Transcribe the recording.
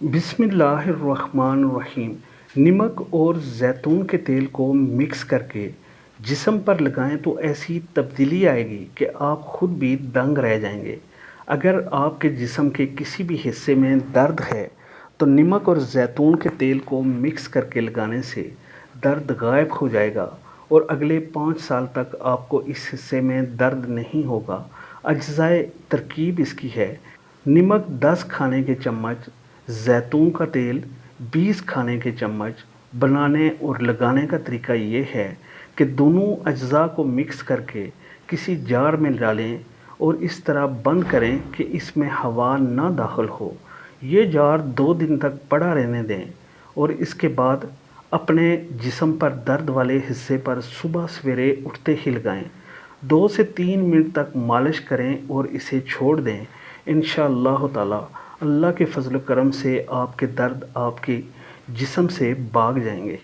बिस्मिल्लाहिर्रहमानिर्रहीम। नमक और ज़ैतून के तेल को मिक्स करके जिस्म पर लगाएं तो ऐसी तब्दीली आएगी कि आप ख़ुद भी दंग रह जाएंगे। अगर आपके जिस्म के किसी भी हिस्से में दर्द है तो नमक और ज़ैतून के तेल को मिक्स करके लगाने से दर्द गायब हो जाएगा और अगले 5 साल तक आपको इस हिस्से में दर्द नहीं होगा। अज्ज़ाए तरकीब इसकी है: नमक 10 खाने के चम्मच, ज़ैतून का तेल 20 खाने के चम्मच। बनाने और लगाने का तरीका ये है कि दोनों अज्ज़ा को मिक्स करके किसी जार में डालें और इस तरह बंद करें कि इसमें हवा ना दाखिल हो। ये जार 2 दिन तक पड़ा रहने दें और इसके बाद अपने जिस्म पर दर्द वाले हिस्से पर सुबह सवेरे उठते ही लगाएं। 2 से 3 मिनट तक मालिश करें और इसे छोड़ दें। इंशाअल्लाह ताला अल्लाह के फज़ल करम से आपके दर्द आपके जिस्म से भाग जाएंगे।